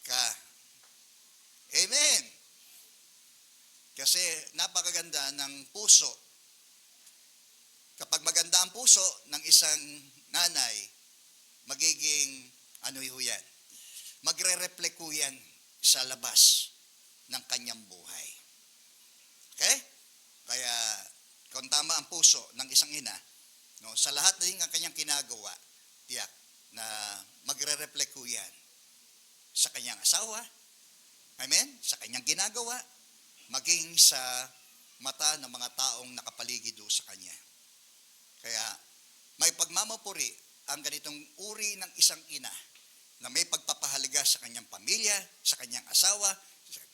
ka. Amen. Kasi napakaganda ng puso. Kapag maganda ang puso ng isang nanay, magiging yan? Magre-reflect yan sa labas ng kanyang buhay. Okay? Kaya, kung tama ang puso ng isang ina, no, sa lahat din ng kanyang kinagawa, tiyak na magre-reflect yan sa kanyang asawa, amen? Sa kanyang ginagawa, maging sa mata ng mga taong nakapaligid sa kanya. Kaya, may pagmamapuri ang ganitong uri ng isang ina na may pagpapahalaga sa kanyang pamilya, sa kanyang asawa,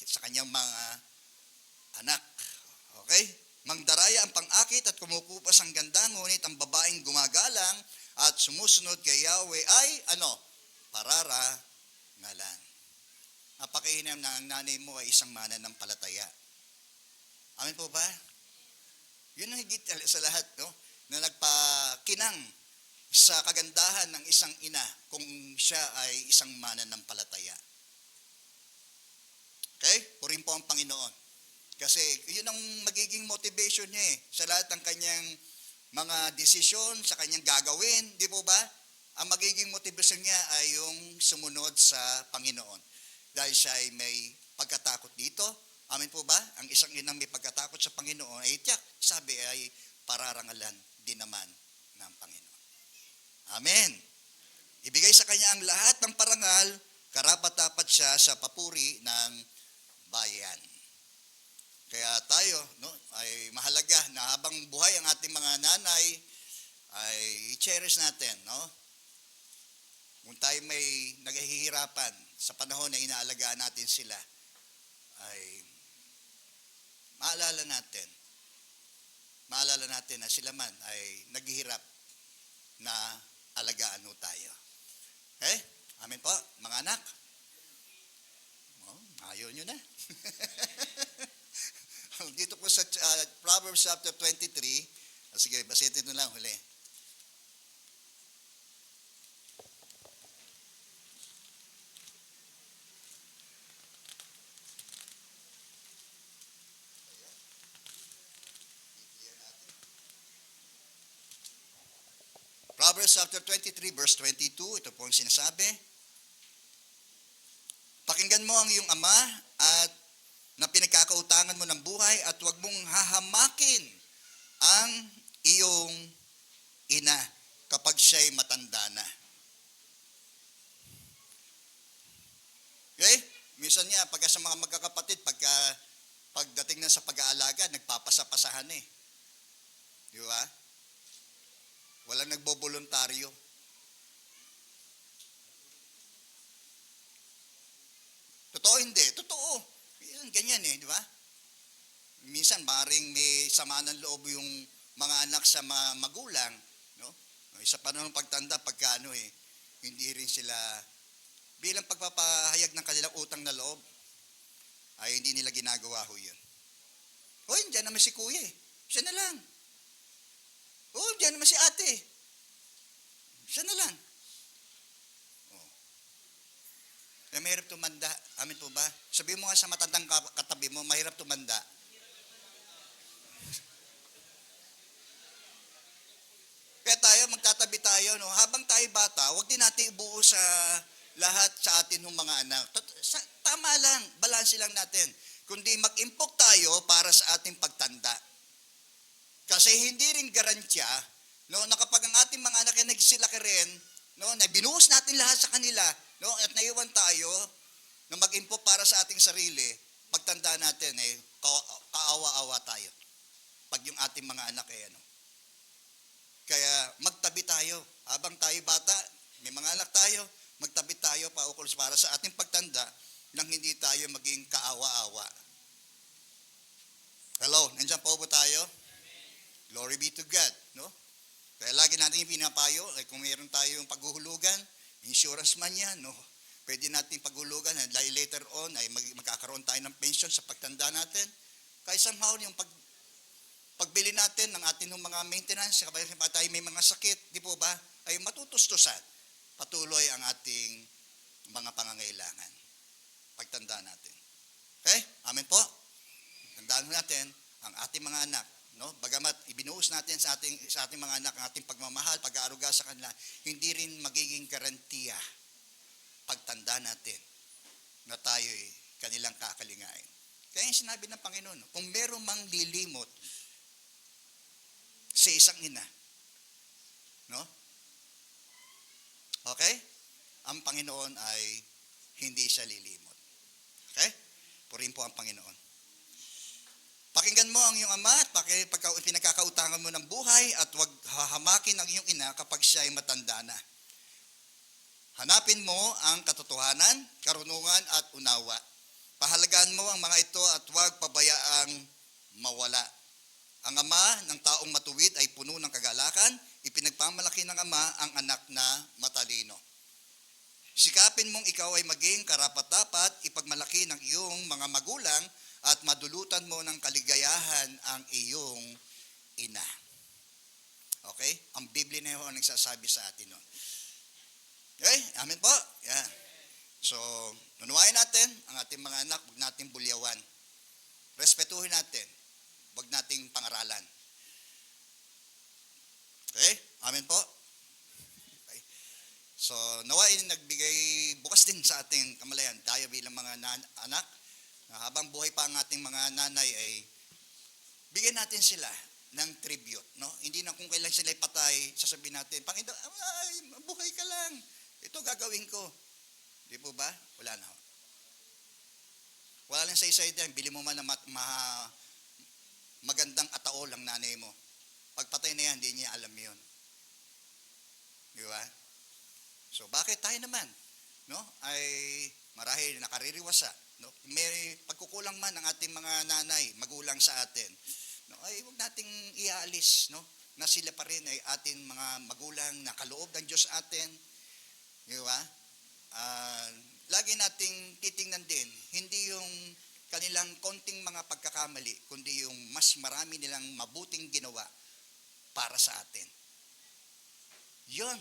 sa kanyang mga anak. Okay? Mangdaraya ang pang-akit at kumukupas ang ganda, ngunit ang babaeng gumagalang at sumusunod kay Yahweh ay pararangalan. Napakainam na ang nanay mo ay isang mananampalataya. Amen po ba? Yun ang higit sa lahat, no? Na nagpakinang sa kagandahan ng isang ina kung siya ay isang mananampalataya. Okay? Purin po ang Panginoon. Kasi yun ang magiging motivation niya sa lahat ng kanyang mga desisyon, sa kanyang gagawin, di po ba? Ang magiging motivation niya ay yung sumunod sa Panginoon. Dahil siya ay may pagkatakot dito. Amen po ba? Ang isang inang may pagkatakot sa Panginoon ay tiyak, sabi ay pararangalan din naman ng Panginoon. Amen. Ibigay sa kanya ang lahat ng parangal, karapat-dapat siya sa papuri ng bayan. Kaya tayo, no, ay mahalaga na habang buhay ang ating mga nanay, ay i-cherish natin, no? Kung tayo may naghihirapan sa panahon na inaalagaan natin sila, ay maalala natin na sila man ay naghihirap na alagaan mo tayo. Okay? Amen po, mga anak. Ayaw nyo na. Dito po sa Proverbs chapter 23, sige, basitin ito lang huli. Proverbs chapter 23, verse 22, ito po ang sinasabi. Pakinggan mo ang iyong ama at na pinagkakautangan mo ng buhay at huwag mong hahamakin ang iyong ina kapag siya'y matanda na. Okay? Minsan nga, pagka sa mga magkakapatid, pagdating na sa pag-aalaga, nagpapasapasahan eh. Di ba? Walang nagboboluntaryo. Totoo hindi? Totoo. Ganyan eh, di ba? Minsan, maring may sama ng loob yung mga anak sa magulang. No? Isa pa ng pagtanda, hindi rin sila, bilang pagpapahayag ng kanilang utang na loob, ay hindi nila ginagawa ho yun. Diyan naman si kuya eh. Siya na lang. Diyan naman si ate. Siya na lang. Mahirap tumanda. Amin po ba? Sabihin mo nga sa matandang katabi mo, mahirap tumanda. Kaya magtatabi tayo, no? Habang tayo bata, huwag din natin ibuo sa lahat sa atin ng mga anak. Tama lang, balanse lang natin. Kundi mag-impok tayo para sa ating pagtanda. Kasi hindi rin garantiya, no, na kapag ang ating mga anak ay nagsilaki rin, no, na binuhos natin lahat sa kanila, no, at naiwan tayo na mag-impok para sa ating sarili, pagtanda natin, kaawa-awa tayo. Pag yung ating mga anak Kaya magtabi tayo. Habang tayo bata, may mga anak tayo, magtabi tayo para sa ating pagtanda nang hindi tayo maging kaawa-awa. Hello, nandiyan po ba tayo? Glory be to God, no? Kaya lagi natin yung pinapayo, kung mayroon tayong paghuhulugan, insurance man yan, no? Pwede natin paghulugan, later on, ay magkakaroon tayo ng pension sa pagtanda natin. Kaya somehow, yung pagbili natin ng ating mga maintenance, kapag tayo may mga sakit, di po ba, ay matutustusan. Patuloy ang ating mga pangangailangan. Pagtanda natin. Okay? Amen po? Tandaan natin ang ating mga anak. No? Bagamat ibinuhos natin sa ating mga anak ang ating pagmamahal, pag-aaruga sa kanila, hindi rin magiging garantiya pagtanda natin na tayo'y kanilang kakalingain. Kaya yung sinabi ng Panginoon, kung meron mang lilimot sa isang ina, no? Okay? Ang Panginoon ay hindi siya lilimot. Okay? Purihin po ang Panginoon. Pakinggan mo ang iyong ama at pinagkakautangan mo ng buhay at huwag hahamakin ang iyong ina kapag siya ay matanda na. Hanapin mo ang katotohanan, karunungan at unawa. Pahalagaan mo ang mga ito at huwag pabayaang mawala. Ang ama ng taong matuwid ay puno ng kagalakan, ipinagpamalaki ng ama ang anak na matalino. Sikapin mong ikaw ay maging karapat-dapat, ipagmalaki ng iyong mga magulang at madulutan mo ng kaligayahan ang iyong ina. Okay? Ang Biblia na yun ang nagsasabi sa atin nun. Okay? Amen po? Yan. So, nunuwain natin ang ating mga anak, huwag natin bulyawan. Respetuhin natin, huwag nating pangaralan. Okay? Amen po? Okay. So, nawain nagbigay bukas din sa ating kamalayan. Tayo bilang mga anak, na habang buhay pa ang ating mga nanay ay bigyan natin sila ng tribute, no? Hindi na kung kailan sila patay, sasabihin natin, Panginoon, ay, buhay ka lang. Ito gagawin ko. Di po ba? Wala na. Wala lang sa isa dyan, bili mo man na magandang ataol ang nanay mo. Pagpatay na yan, hindi niya alam yun. Di ba? So, bakit tayo naman, no? Ay marahil nakaririwasa, no? May pagkukulang man ng ating mga nanay, magulang sa atin, no? Ay huwag nating iaalis, no? Na sila pa rin ay ating mga magulang na kaloob ng Diyos atin. Di ba? Lagi nating titingnan din, hindi yung kanilang konting mga pagkakamali, kundi yung mas marami nilang mabuting ginawa para sa atin. Yon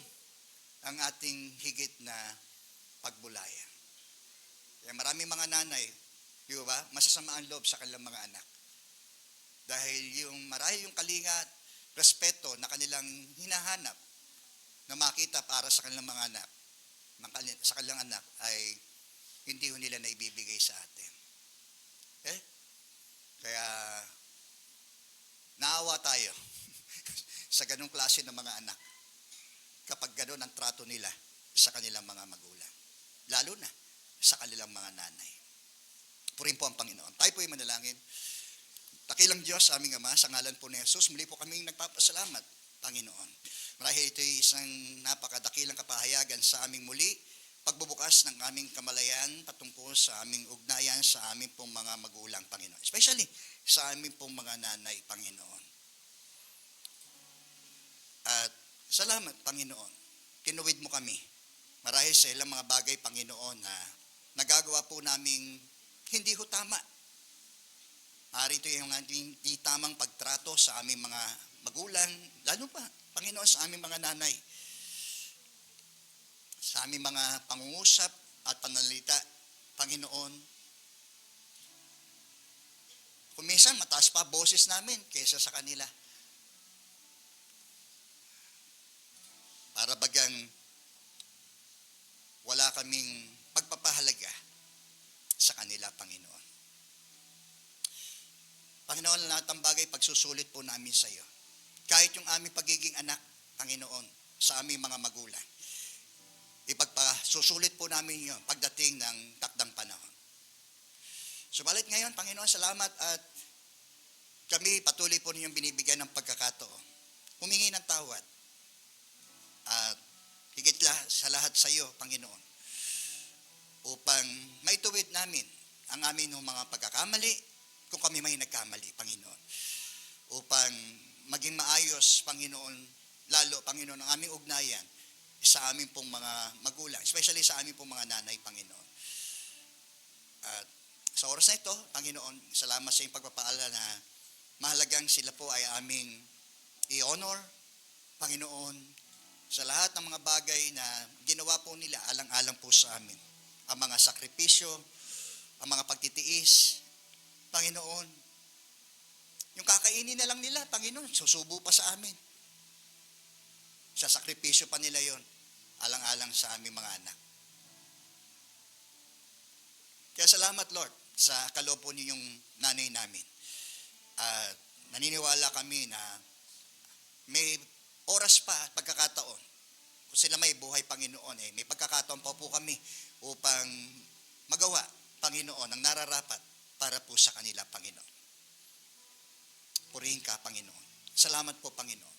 ang ating higit na pagbulayan. Kaya maraming mga nanay, di ba, masasama ang loob sa kanilang mga anak. Dahil marahil yung kalinga at respeto na kanilang hinahanap na makita para sa kanilang mga anak, sa kanilang anak ay hindi ho nila na ibibigay sa atin. Okay? Kaya naawa tayo sa ganung klase ng mga anak kapag ganun ang trato nila sa kanilang mga magulang. Lalo na sa kanilang mga nanay. Purihin po ang Panginoon. Tayo po ay manalangin. Dakilang Diyos, aming Ama, sa ngalan po ni Jesus, muli po kaming nagpapasalamat, Panginoon. Marahil ito ay isang napakadakilang kapahayagan sa aming muli, pagbubukas ng aming kamalayan patungkol sa aming ugnayan sa aming pong mga magulang, Panginoon. Especially sa aming pong mga nanay, Panginoon. At salamat, Panginoon. Tinuwid mo kami. Marahil sa ilang mga bagay, Panginoon, na nagagawa po naming hindi ho tama. Ito yung hindi tamang pagtrato sa aming mga magulang, lalo pa, Panginoon, sa aming mga nanay. Sa aming mga pangungusap at pananalita, Panginoon. Kung minsan, mataas pa boses namin kaysa sa kanila. Para bagang wala kaming pagpapahalaga sa kanila, Panginoon. Panginoon, lahat ng bagay pagsusulit po namin sa iyo. Kahit yung aming pagiging anak, Panginoon, sa aming mga magulang. Ipagpasusulit po namin yun pagdating ng takdang panahon. Subalit ngayon, Panginoon, salamat at kami patuloy po ninyong binibigyan ng pagkakataon. Humingi ng tawad. At higit sa lahat sa iyo, Panginoon, upang maituwid namin ang amin ng mga pagkakamali, kung kami may nagkamali, Panginoon. Upang maging maayos, Panginoon, lalo, Panginoon, ang aming ugnayan sa aming pong mga magulang, especially sa aming pong mga nanay, Panginoon. At sa oras na ito, Panginoon, salamat sa iyong pagpapaalala na mahalagang sila po ay aming i-honor, Panginoon, sa lahat ng mga bagay na ginawa po nila, alang-alang po sa amin. Ang mga sakripisyo, ang mga pagtitiis, Panginoon, yung kakainin na lang nila, Panginoon, susubo pa sa amin. Sa sakripisyo pa nila yon, alang-alang sa aming mga anak. Kaya salamat, Lord, sa kaloob po niyong nanay namin. At naniniwala kami na may oras pa at pagkakataon. Kung sila may buhay, Panginoon, may pagkakataon pa po kami upang magawa, Panginoon, ang nararapat para po sa kanila, Panginoon. Purihin ka, Panginoon. Salamat po, Panginoon.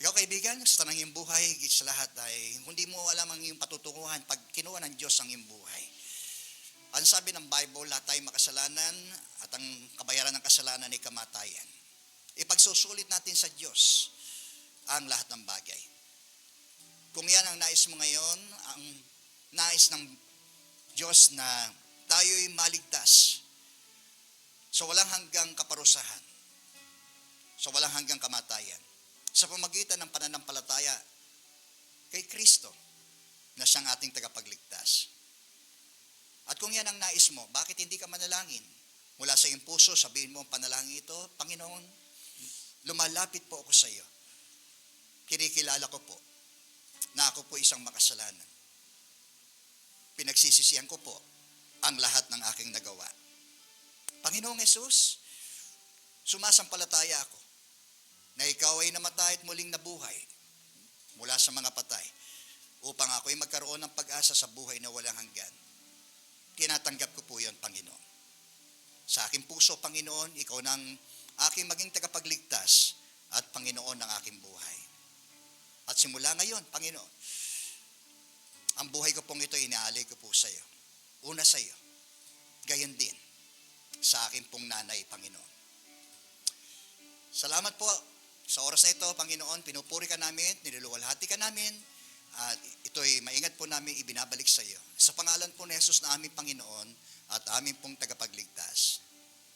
Ikaw, kaibigan, sa tanang iyong buhay, sa lahat ay hindi mo alam ang iyong patutunguhan pag kinuha ng Diyos ang iyong buhay. Ang sabi ng Bible, lahat tayo makasalanan at ang kabayaran ng kasalanan ay kamatayan. Ipagsusulit natin sa Diyos ang lahat ng bagay. Kung yan ang nais mo ngayon, ang nais ng Diyos na tayo'y maligtas sa walang hanggang kaparusahan, sa walang hanggang kamatayan, sa pamagitan ng pananampalataya kay Kristo na siyang ating tagapagligtas. At kung yan ang nais mo, bakit hindi ka manalangin? Mula sa iyong puso, sabihin mo ang panalangin ito, Panginoon, lumalapit po ako sa iyo. Kinikilala ko po na ako po isang makasalanan. Pinagsisisihan ko po ang lahat ng aking nagawa. Panginoong Hesus, sumasampalataya ako na ikaw ay namatay at muling nabuhay mula sa mga patay upang ako ay magkaroon ng pag-asa sa buhay na walang hanggan. Tinatanggap ko po yon, Panginoon. Sa aking puso, Panginoon, ikaw nang aking maging tagapagligtas at Panginoon ng aking buhay. At simula ngayon, Panginoon, ang buhay ko pong ito, inaalay ko po sa iyo. Una sa iyo, gayon din sa aking pong nanay, Panginoon. Salamat po sa oras na ito, Panginoon, pinupuri ka namin, niluluwalhati ka namin, at ito'y maingat po namin ibinabalik sa iyo. Sa pangalan po ni Jesus na aming Panginoon at aming pong tagapagligtas.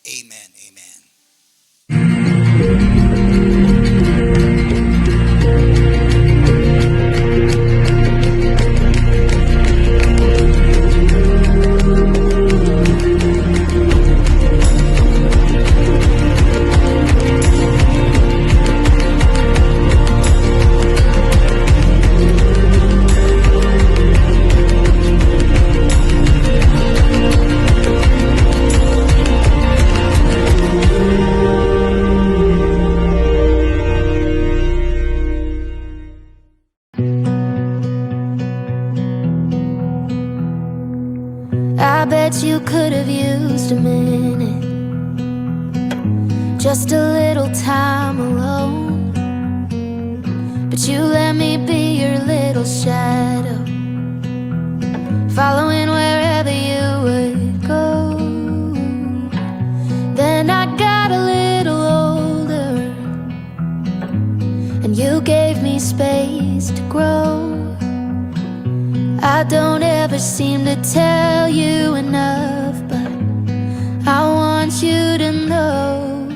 Amen. Amen. I bet you could have used a minute, just a little time alone. But you let me be your little shadow, following wherever you would go. Then I got a little older, and you gave me space to grow. I don't ever seem to tell you enough, but I want you to know,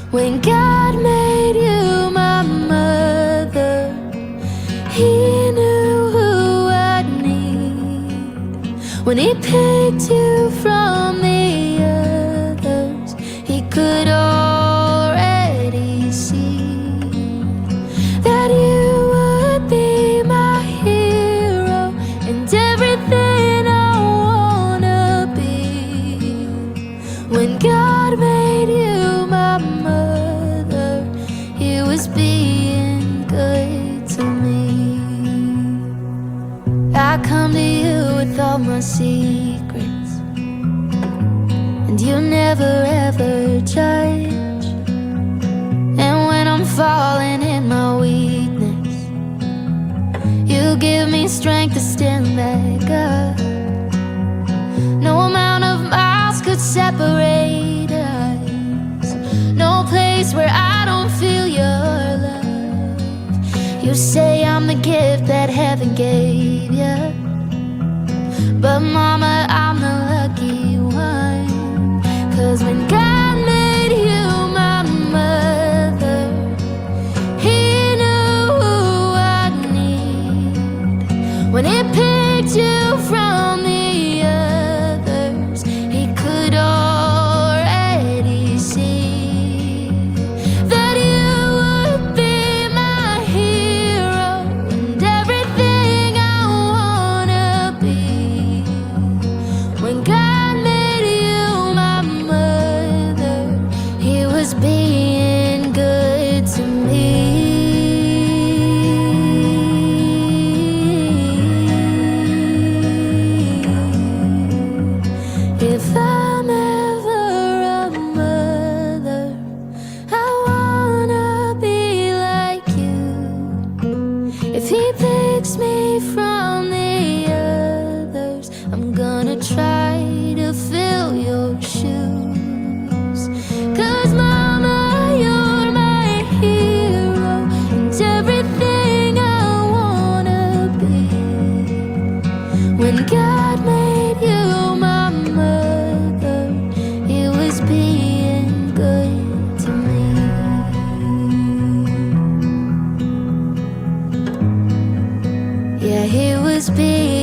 when God made you my mother, He knew who I'd need. When He picked you from the others, He could already see that you would be my hero and everything I wanna be. When God made you my mother, He was being good to me. I come to you with all my secrets, and you never ever judge. And when I'm falling in my weakness, you give me strength to stand back up. No amount of miles could separate us, no place where I don't feel your love. You say I'm the gift that heaven gave you, but mama, I'm the lucky one. 'Cause when God made you my mother, He knew who I'd need. When He picked you from the others, He could already see that you would be my hero and everything I wanna be. When God made you my mother, He was being good to me. If I'm ever a mother, I wanna be like you. If He picks me from the others, I'm gonna try to fill your shoes. 'Cause mama, you're my hero and everything I wanna be. When God made you my mother, He was being good to me. Yeah, He was being